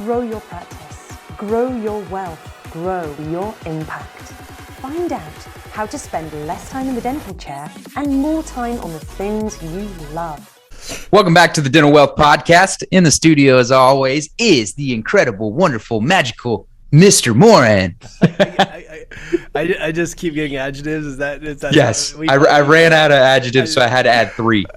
Grow your practice, grow your wealth, grow your impact. Find out how to spend less time in the dental chair and more time on the things you love. Welcome back to the Dental Wealth Podcast. In the studio, as always, is the incredible, wonderful, magical Mr. Morin. I just keep getting adjectives. Is that yes, I ran out of adjectives, so I had to add 3 to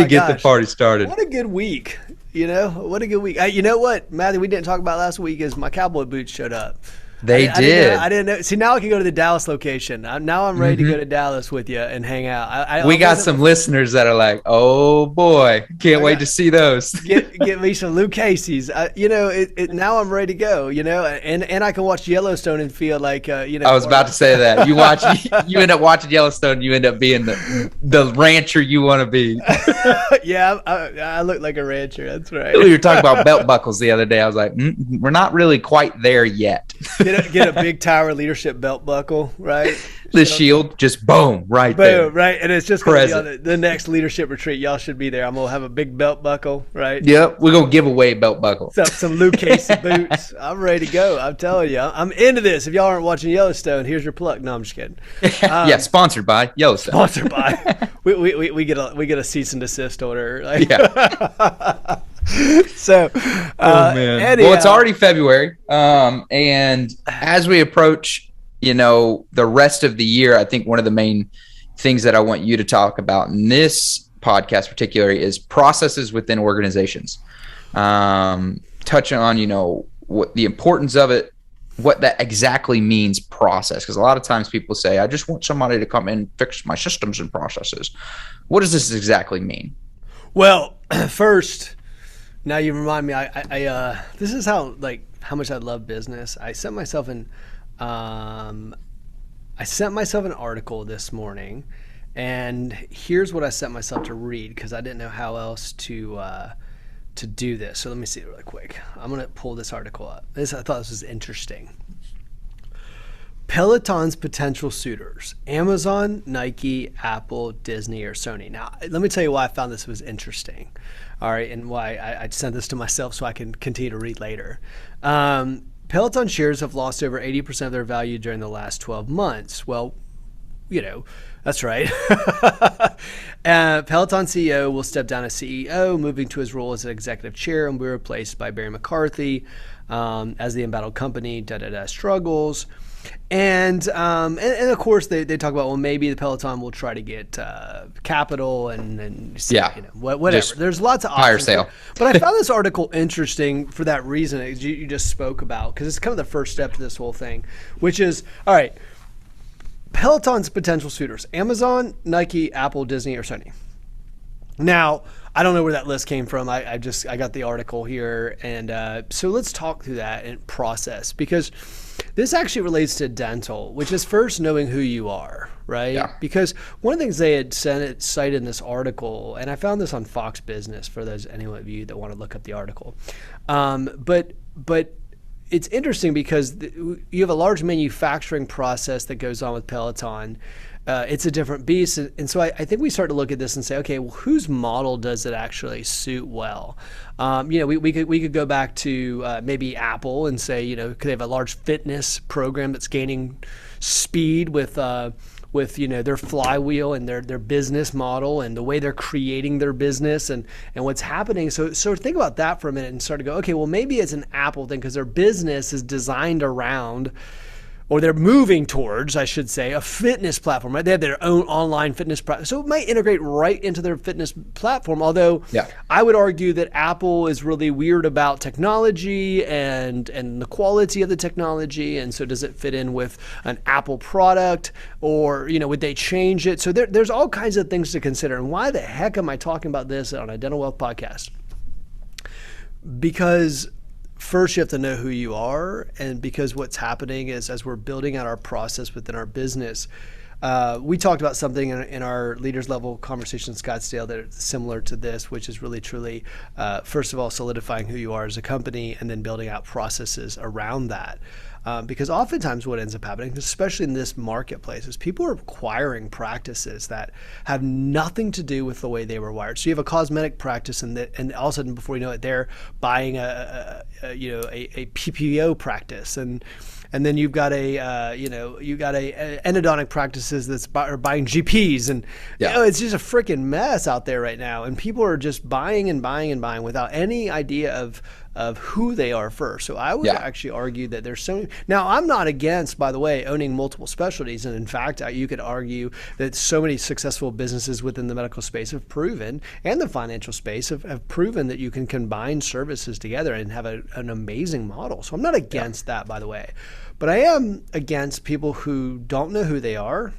get the party started. What a good week. What a good week. You know what, Matthew, we didn't talk about last week is my cowboy boots showed up. They did. I didn't know. See, now I can go to the Dallas location. Now I'm ready to go to Dallas with you and hang out. We got some listeners that are like, "Oh boy, can't wait to see those." get me some Luke Casey's. Now I'm ready to go. And I can watch Yellowstone and feel like I was about to say that you end up watching Yellowstone. You end up being the rancher you want to be. Yeah, I look like a rancher. That's right. We were talking about belt buckles the other day. I was like, we're not really quite there yet. Get a big Tower Leadership belt buckle, right? The shield, just boom, right there. Boom, right? And it's just going to be on the next leadership retreat. Y'all should be there. I'm going to have a big belt buckle, right? Yep, we're going to give away belt buckle. Some Luke Casey boots. I'm ready to go. I'm telling you. I'm into this. If y'all aren't watching Yellowstone, here's your plug. No, I'm just kidding. Yeah, sponsored by Yellowstone. Sponsored by. We get a cease and desist order. Like, yeah. So, man. anyhow. Well, it's already February, and as we approach, the rest of the year, I think one of the main things that I want you to talk about in this podcast, particularly, is processes within organizations. Touching on, what the importance of it, what that exactly means, process, because a lot of times people say, "I just want somebody to come in and fix my systems and processes." What does this exactly mean? Well, first. Now you remind me. This is how much I love business. I sent myself an article this morning, and here's what I sent myself to read because I didn't know how else to do this. So let me see it really quick. I'm gonna pull this article up. I thought this was interesting. Peloton's potential suitors: Amazon, Nike, Apple, Disney, or Sony. Now, let me tell you why I found this was interesting. All right, and why I sent this to myself so I can continue to read later. Peloton shares have lost over 80% of their value during the last 12 months. Well, that's right. Peloton CEO will step down as CEO, moving to his role as an executive chair, and be replaced by Barry McCarthy as the embattled company struggles. And of course they talk about, well, maybe the Peloton will try to get capital and whatever. Just there's lots of higher options sale. But I found this article interesting for that reason as you just spoke about, because it's kind of the first step to this whole thing, which is, all right, Peloton's potential suitors: Amazon, Nike, Apple, Disney, or Sony. Now, I don't know where that list came from. I got the article here, and so let's talk through that and process, because this actually relates to dental, which is first knowing who you are, right? Yeah. Because one of the things they had cited in this article, and I found this on Fox Business for any of you that want to look up the article, but it's interesting because you have a large manufacturing process that goes on with Peloton. It's a different beast. And so I think we start to look at this and say, okay, well, whose model does it actually suit well? We could go back to maybe Apple and say, could they have a large fitness program that's gaining speed with their flywheel and their business model and the way they're creating their business and what's happening. So think about that for a minute and start to go, okay, well, maybe it's an Apple thing because their business is designed around, or they're moving towards, I should say, a fitness platform, right? They have their own online fitness platform. So it might integrate right into their fitness platform, although I would argue that Apple is really weird about technology and the quality of the technology. And so does it fit in with an Apple product, or, would they change it? So there's all kinds of things to consider. And why the heck am I talking about this on a Dental Wealth podcast? Because first, you have to know who you are, and because what's happening is as we're building out our process within our business, we talked about something in our leaders level conversation in Scottsdale that is similar to this, which is really truly, first of all, solidifying who you are as a company and then building out processes around that. Because oftentimes what ends up happening, especially in this marketplace, is people are acquiring practices that have nothing to do with the way they were wired. So you have a cosmetic practice, and all of a sudden, before you know it, they're buying a PPO practice, and then you've got a endodontic practices that's buying GPs, and it's just a freaking mess out there right now, and people are just buying and buying and buying without any idea of who they are first. So I would actually argue that there's so many. Now, I'm not against, by the way, owning multiple specialties. And in fact, you could argue that so many successful businesses within the medical space have proven, and the financial space have proven, that you can combine services together and have an amazing model. So I'm not against that, by the way. But I am against people who don't know who they are,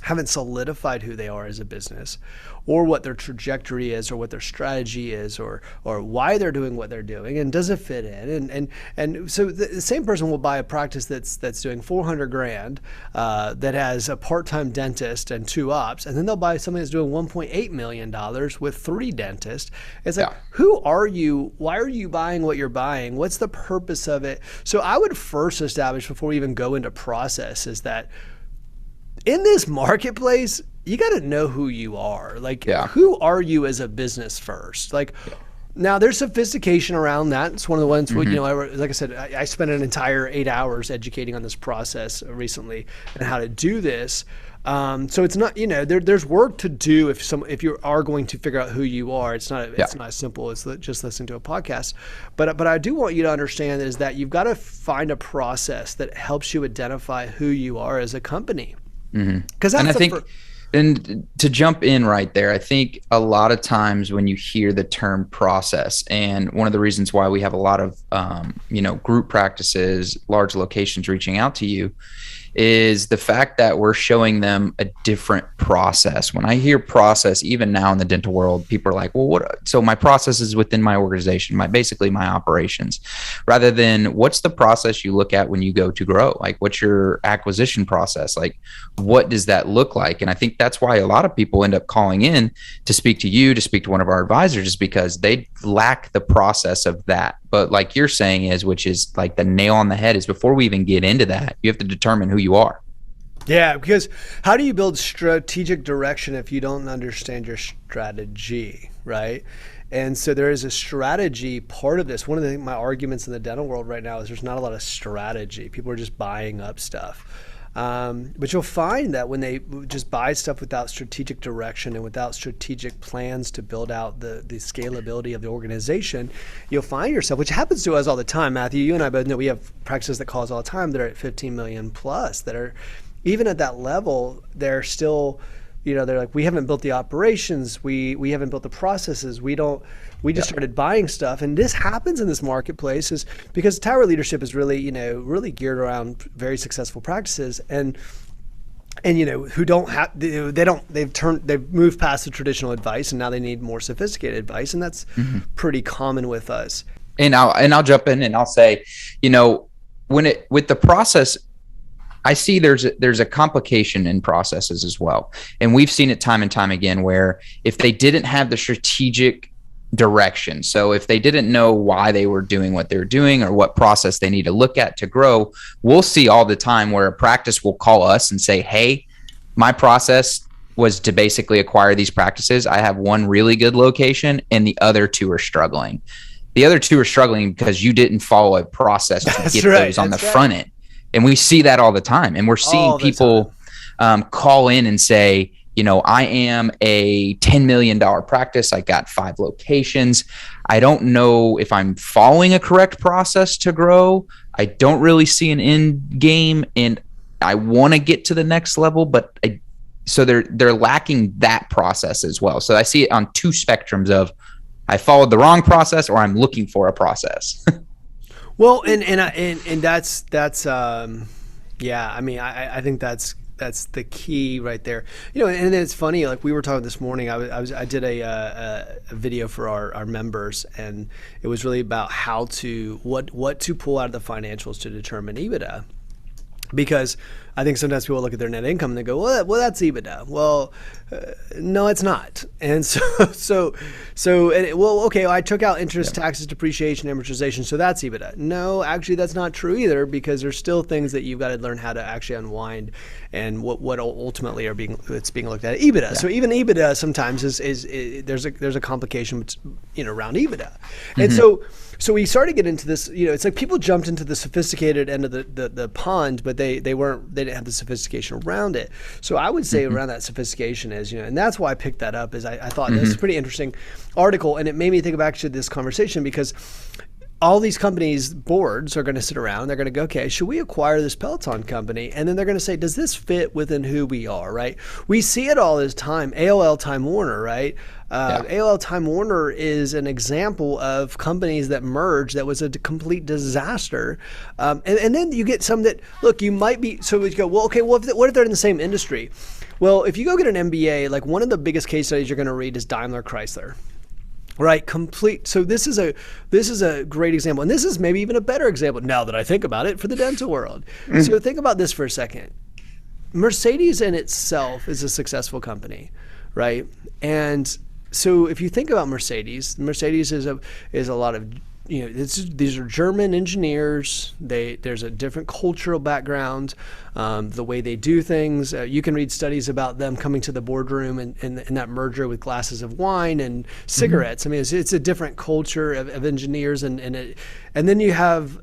haven't solidified who they are as a business, or what their trajectory is, or what their strategy is, or why they're doing what they're doing, and does it fit in? And so the same person will buy a practice that's doing $400,000 that has a part-time dentist and 2 ops, and then they'll buy something that's doing $1.8 million with 3 dentists. It's like, who are you? Why are you buying what you're buying? What's the purpose of it? So I would first establish, before we even go into process, is that in this marketplace, you got to know who you are. Like, who are you as a business first? Like, now there's sophistication around that. It's one of the ones, like I said, I spent an entire 8 hours educating on this process recently and how to do this. So it's not, there's work to do if you are going to figure out who you are. It's not as simple as just listening to a podcast. But I do want you to understand is that you've got to find a process that helps you identify who you are as a company. Because and I think, and to jump in right there, I think a lot of times when you hear the term process, and one of the reasons why we have a lot of group practices, large locations reaching out to you, is the fact that we're showing them a different process. When I hear process, even now in the dental world, people are like, well, what? So my process is within my organization, basically my operations, rather than what's the process you look at when you go to grow? Like, what's your acquisition process? Like, what does that look like? And I think that's why a lot of people end up calling in to speak to you, to speak to one of our advisors, is because they lack the process of that. But like you're saying which is like the nail on the head, is before we even get into that, you have to determine who you are. Yeah, because how do you build strategic direction if you don't understand your strategy, right? And so there is a strategy part of this. One of my arguments in the dental world right now is there's not a lot of strategy. People are just buying up stuff. But you'll find that when they just buy stuff without strategic direction and without strategic plans to build out the scalability of the organization, you'll find yourself, which happens to us all the time. Matthew, you and I both know we have practices that call us all the time that are at 15 million plus, that are even at that level, they're still, they're like, we haven't built the operations, we haven't built the processes, we just started buying stuff. And this happens in this marketplace is because Tower Leadership is really, really geared around very successful practices and who don't have, they've moved past the traditional advice and now they need more sophisticated advice. And that's pretty common with us. And I'll jump in and I'll say, with the process, I see there's a complication in processes as well. And we've seen it time and time again, where if they didn't have the strategic direction, so if they didn't know why they were doing what they were doing or what process they need to look at to grow, we'll see all the time where a practice will call us and say, hey, my process was to basically acquire these practices. I have one really good location and the other 2 are struggling. The other 2 are struggling because you didn't follow a process to get those on the front end. And we see that all the time. And we're seeing people call in and say, I am a $10 million practice. I got 5 locations. I don't know if I'm following a correct process to grow. I don't really see an end game and I want to get to the next level, so they're lacking that process as well. So I see it on 2 spectrums of I followed the wrong process or I'm looking for a process. Well, and that's I mean, I think that's the key right there. And it's funny, like we were talking this morning, I did a video for our members, and it was really about what to pull out of the financials to determine EBITDA. Because I think sometimes people look at their net income and they go, well, that's EBITDA. Well, no, it's not. And okay, I took out interest, taxes, depreciation, amortization, so that's EBITDA. No, actually, that's not true either, because there's still things that you've got to learn how to actually unwind, and what ultimately it's being looked at EBITDA. Yeah. So even EBITDA sometimes is there's a complication, around EBITDA, and so we started to get into this. It's like people jumped into the sophisticated end of the pond, but they didn't have the sophistication around it. So I would say around that sophistication is, and that's why I picked that up, is I thought this is a pretty interesting article, and it made me think back to this conversation, because all these companies' boards are going to sit around. They're going to go, okay, should we acquire this Peloton company? And then they're going to say, does this fit within who we are, right? We see it all this time. AOL Time Warner, right? AOL Time Warner is an example of companies that merged that was a complete disaster. And then you get some that, look, you might be, so we go, well, okay, what if they're in the same industry? Well, if you go get an MBA, like one of the biggest case studies you're going to read is Daimler Chrysler. Right, complete. So this is a great example, and this is maybe even a better example now that I think about it for the dental world. So think about this for a second. Mercedes in itself is a successful company, right? And so if you think about Mercedes is a lot of, these are German engineers. There's a different cultural background, the way they do things. You can read studies about them coming to the boardroom and that merger with glasses of wine and cigarettes. I mean, it's a different culture of engineers, and then you have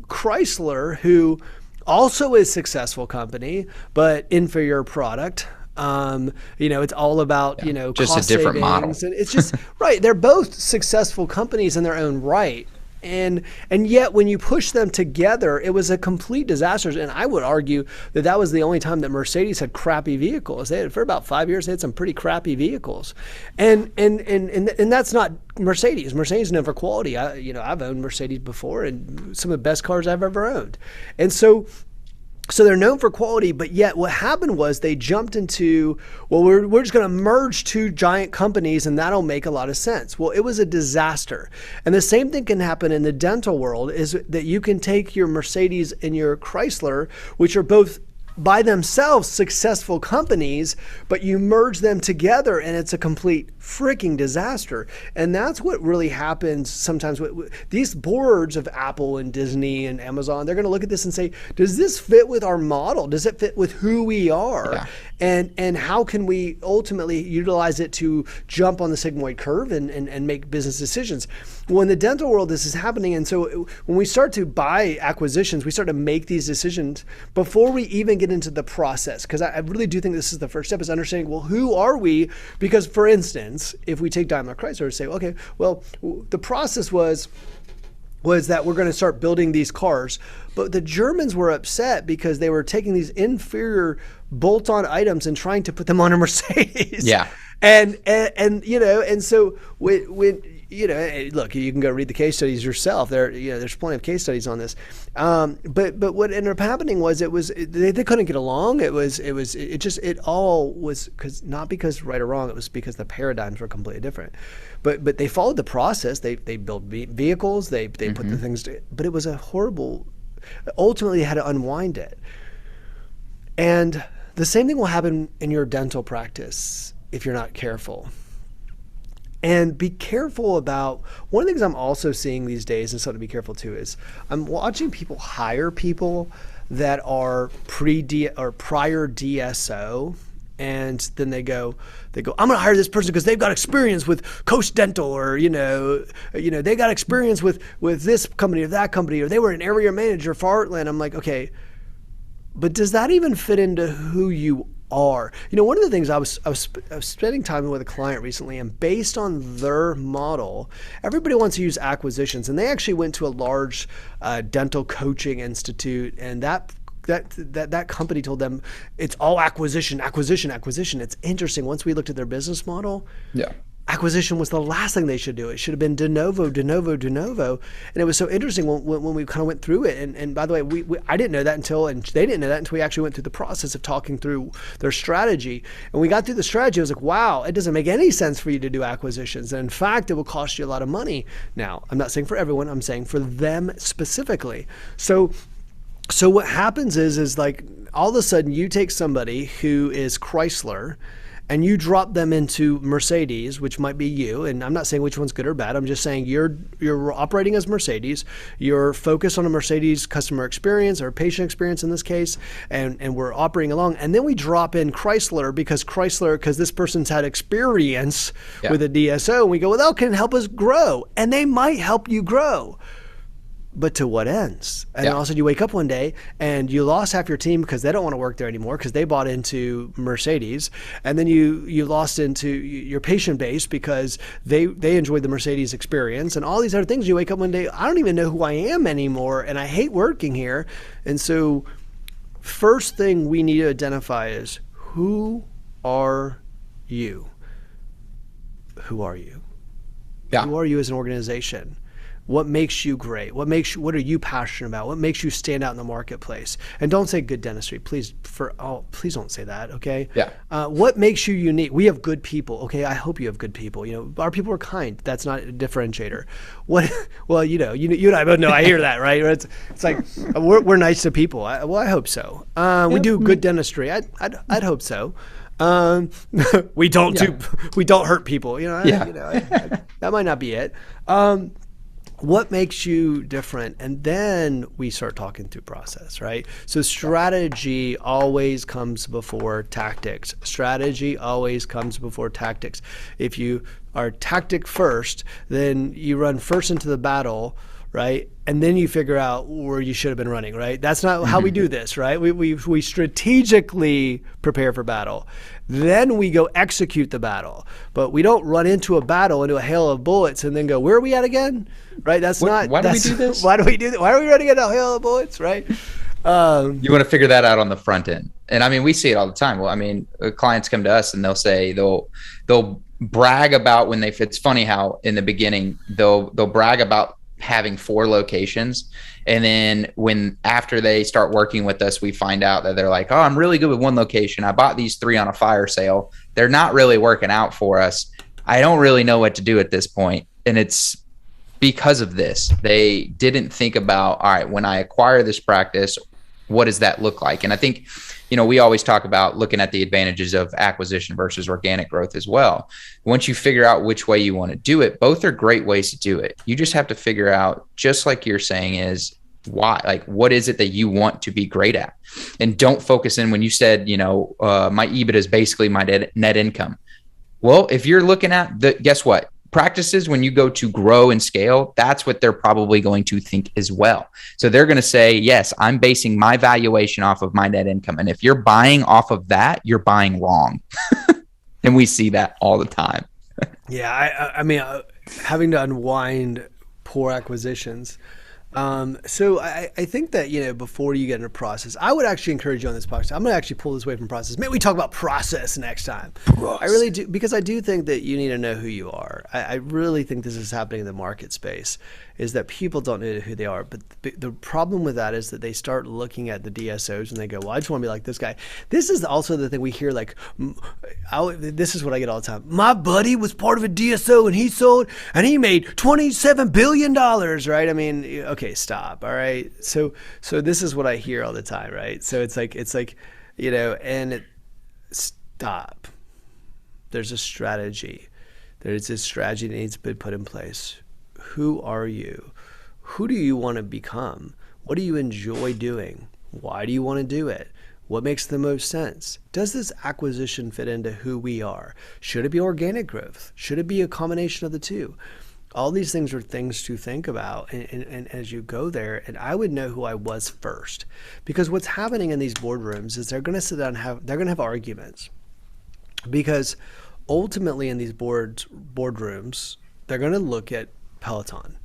Chrysler, who also is a successful company, but inferior product. It's all about, just cost a different savings, model. and it's just right. They're both successful companies in their own right. And yet when you push them together, it was a complete disaster. And I would argue that was the only time that Mercedes had crappy vehicles. For about 5 years, they had some pretty crappy vehicles. And that's not Mercedes. Mercedes is known for quality. I've owned Mercedes before, and some of the best cars I've ever owned. And so they're known for quality, but yet what happened was they jumped into, well, we're just going to merge two giant companies and that'll make a lot of sense. Well, it was a disaster. And the same thing can happen in the dental world, is that you can take your Mercedes and your Chrysler, which are both by themselves successful companies, but you merge them together and it's a complete freaking disaster. And that's what really happens sometimes with these boards of Apple and Disney and Amazon. They're going to look at this and say, does this fit with our model? Does it fit with who we are? Yeah. And how can we ultimately utilize it to jump on the sigmoid curve and make business decisions? Well, in the dental world, this is happening. And so when we start to buy acquisitions, we start to make these decisions before we even get into the process. Because I really do think this is the first step, is understanding, well, who are we? Because, for instance, if we take Daimler Chrysler and say, okay, well, the process was that we're going to start building these cars. But the Germans were upset because they were taking these inferior bolt-on items and trying to put them on a Mercedes. Yeah. And so when look, you can go read the case studies yourself. There's plenty of case studies on this. But what ended up happening was they couldn't get along. It all was not because right or wrong. It was because the paradigms were completely different. But they followed the process. They built vehicles. They put the things. But it was a horrible. Ultimately, they had to unwind it. And the same thing will happen in your dental practice if you're not careful. And be careful about, one of the things I'm also seeing these days, and something to be careful too, is I'm watching people hire people that are prior DSO, and then they go, I'm going to hire this person because they've got experience with Coast Dental, or they got experience with this company or that company, or they were an area manager for Heartland. I'm like, okay, but does that even fit into who you are? One of the things I was spending time with a client recently, and based on their model, everybody wants to use acquisitions, and they actually went to a large dental coaching institute, and that company told them it's all acquisition. It's interesting. Once we looked at their business model, acquisition was the last thing they should do. It should have been de novo. And it was so interesting when we kind of went through it. And by the way, I didn't know that and they didn't know that until we actually went through the process of talking through their strategy. And we got through the strategy. I was like, wow, it doesn't make any sense for you to do acquisitions. And in fact, it will cost you a lot of money. Now, I'm not saying for everyone. I'm saying for them specifically. So So what happens is like all of a sudden you take somebody who is Chrysler and you drop them into Mercedes, which might be you. And I'm not saying which one's good or bad. I'm just saying you're operating as Mercedes. You're focused on a Mercedes customer experience or patient experience in this case, and we're operating along. And then we drop in Chrysler because this person's had experience with a DSO. And we go, well, that can help us grow. And they might help you grow. But to what ends? And then all of a sudden you wake up one day and you lost half your team because they don't want to work there anymore because they bought into Mercedes. And then you lost into your patient base because they enjoyed the Mercedes experience and all these other things. You wake up one day, I don't even know who I am anymore and I hate working here. And so first thing we need to identify is, who are you? Who are you? Yeah. Who are you as an organization? What makes you great? What are you passionate about? What makes you stand out in the marketplace? And don't say good dentistry, please. Please don't say that. Okay. Yeah. What makes you unique? We have good people. Okay. I hope you have good people. Our people are kind. That's not a differentiator. Well, you and I both know. I hear that, right? It's like we're nice to people. I hope so. We do good dentistry. I'd hope so. We don't hurt people. That might not be it. What makes you different? And then we start talking through process, right? So strategy always comes before tactics. Strategy always comes before tactics. If you are tactic first, then you run first into the battle, right? And then you figure out where you should have been running, right? That's not how we do this, right? We strategically prepare for battle. Then we go execute the battle. But we don't run into a battle, into a hail of bullets, and then go, where are we at again? Right? Why do we do this? Why do we do that? Why are we running into a hail of bullets, right? You want to figure that out on the front end. And I mean, we see it all the time. Well, I mean, clients come to us and they'll say they'll brag about it's funny how in the beginning they'll brag about having 4 locations. And then after they start working with us, we find out that they're like, oh, I'm really good with 1 location. I bought these 3 on a fire sale. They're not really working out for us. I don't really know what to do at this point. And it's because of this. They didn't think about, all right, when I acquire this practice, what does that look like? And I think, we always talk about looking at the advantages of acquisition versus organic growth as well. Once you figure out which way you want to do it, both are great ways to do it. You just have to figure out, just like you're saying, is why, like, what is it that you want to be great at? And don't focus in when you said, my EBITDA is basically my net income. Well, if you're looking at guess what? Practices, when you go to grow and scale, that's what they're probably going to think as well. So they're going to say, yes, I'm basing my valuation off of my net income. And if you're buying off of that, you're buying wrong. And we see that all the time. Yeah. I mean, having to unwind poor acquisitions. So I think that, before you get into process, I would actually encourage you on this podcast. I'm going to actually pull this away from process. Maybe we talk about process next time. I really do, because I do think that you need to know who you are. I really think this is happening in the market space, is that people don't know who they are. But the problem with that is that they start looking at the DSOs and they go, well, I just want to be like this guy. This is also the thing we hear, like, this is what I get all the time. My buddy was part of a DSO and he sold and he made $27 billion, right? I mean, okay, stop. All right. So this is what I hear all the time, right? So it's like, stop. There's a strategy. There's a strategy that needs to be put in place. Who are you? Who do you want to become? What do you enjoy doing? Why do you want to do it? What makes the most sense? Does this acquisition fit into who we are? Should it be organic growth? Should it be a combination of the two? All these things are things to think about and as you go there. And I would know who I was first, because what's happening in these boardrooms is they're going to sit down and they're going to have arguments, because ultimately in these boardrooms, they're going to look at Peloton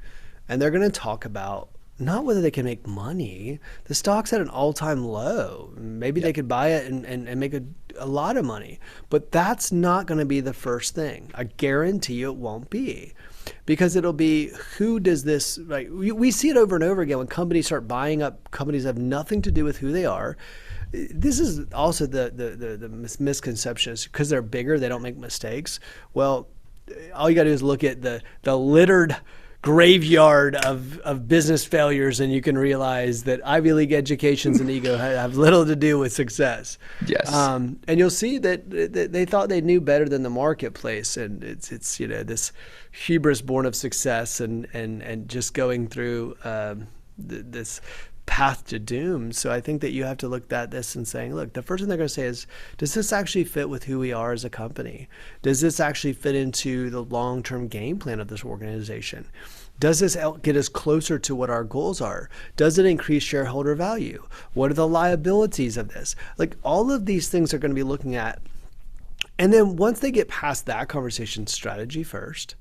and they're going to talk about not whether they can make money. The stock's at an all-time low. Maybe they could buy it and make a lot of money, but that's not going to be the first thing. I guarantee you it won't be, because it'll be, who does this, like, we see it over and over again when companies start buying up companies that have nothing to do with who they are. This is also the misconception, is because they're bigger, they don't make mistakes. Well, all you got to do is look at the littered graveyard of business failures, and you can realize that Ivy League educations and ego have little to do with success. Yes. And you'll see that they thought they knew better than the marketplace, and it's this hubris born of success and just going through this path to doom. So I think that you have to look at this and saying, look, the first thing they're going to say is, does this actually fit with who we are as a company? Does this actually fit into the long-term game plan of this organization? Does this get us closer to what our goals are? Does it increase shareholder value? What are the liabilities of this? Like, all of these things are going to be looking at. And then once they get past that conversation, strategy first,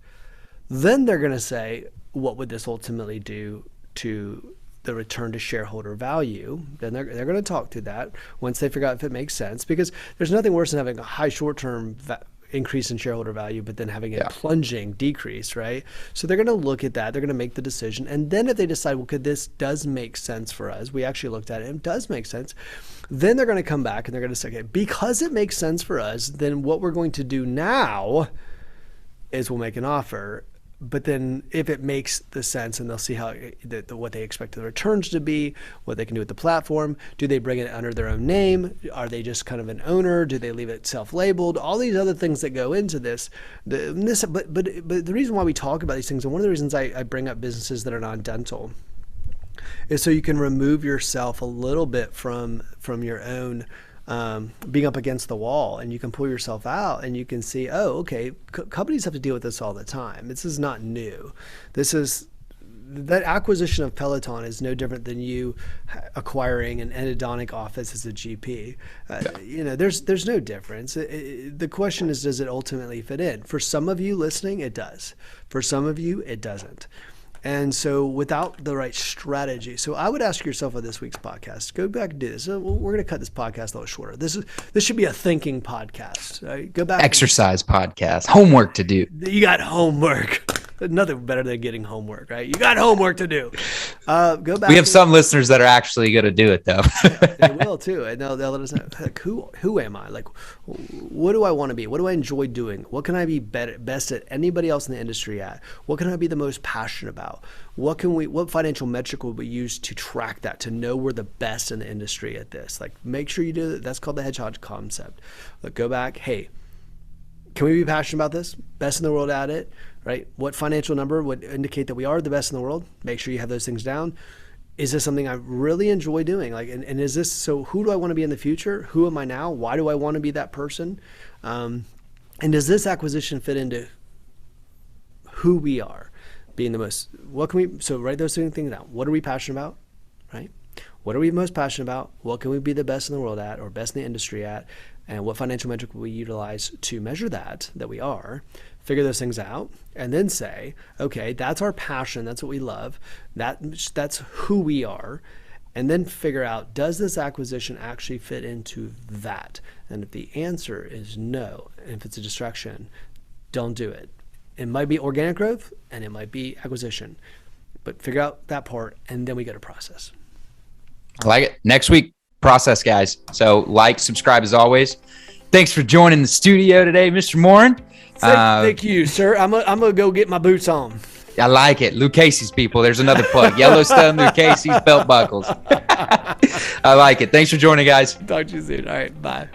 then they're going to say, what would this ultimately do to the return to shareholder value? Then they're going to talk through that once they figure out if it makes sense, because there's nothing worse than having a high short-term increase in shareholder value, but then having a plunging decrease, right? So they're going to look at that. They're going to make the decision. And then if they decide, well, this does make sense for us, we actually looked at it, it does make sense, then they're going to come back and they're going to say, okay, because it makes sense for us, then what we're going to do now is we'll make an offer. But then if it makes the sense, and they'll see how what they expect the returns to be, what they can do with the platform. Do they bring it under their own name? Are they just kind of an owner? Do they leave it self-labeled? All these other things that go into this. But the reason why we talk about these things, and one of the reasons I bring up businesses that are non-dental, is so you can remove yourself a little bit from your own being up against the wall, and you can pull yourself out and you can see, oh, okay, companies have to deal with this all the time. This is not new. That acquisition of Peloton is no different than you acquiring an endodontic office as a GP. There's no difference. The question is, does it ultimately fit in? For some of you listening, it does. For some of you, it doesn't. And so without the right strategy, so I would ask yourself on this week's podcast, go back and do this. We're going to cut this podcast a little shorter. This should be a thinking podcast. Right? Go back. Exercise podcast. Homework to do. You got homework. Nothing better than getting homework, right? You got homework to do. Go back. We have some listeners that are actually going to do it, though. They will too, and they'll let us know. Like, who am I? Like, what do I want to be? What do I enjoy doing? What can I be best at anybody else in the industry at? What can I be the most passionate about? What financial metric will we use to track that, to know we're the best in the industry at this? Like, make sure you do it. That's called the hedgehog concept. Like, go back. Hey, can we be passionate about this? Best in the world at it, right? What financial number would indicate that we are the best in the world? Make sure you have those things down. Is this something I really enjoy doing? Like, and is this, so who do I want to be in the future? Who am I now? Why do I want to be that person? And does this acquisition fit into who we are? Being the most, so write those things down. What are we passionate about, right? What are we most passionate about? What can we be the best in the world at, or best in the industry at? And what financial metric will we utilize to measure that we are? Figure those things out, and then say, okay, that's our passion. That's what we love. That's who we are. And then figure out, does this acquisition actually fit into that? And if the answer is no, and if it's a distraction, don't do it. It might be organic growth and it might be acquisition, but figure out that part, and then we go to process. I like it. Next week, process, guys. So like, subscribe as always. Thanks for joining the studio today, Mr. Morin. Thank you, sir. I'm gonna go get my boots on. I like it. Lou Casey's, people. There's another plug. Yellowstone, Lou Casey's, belt buckles. I like it. Thanks for joining, guys. Talk to you soon. All right, bye.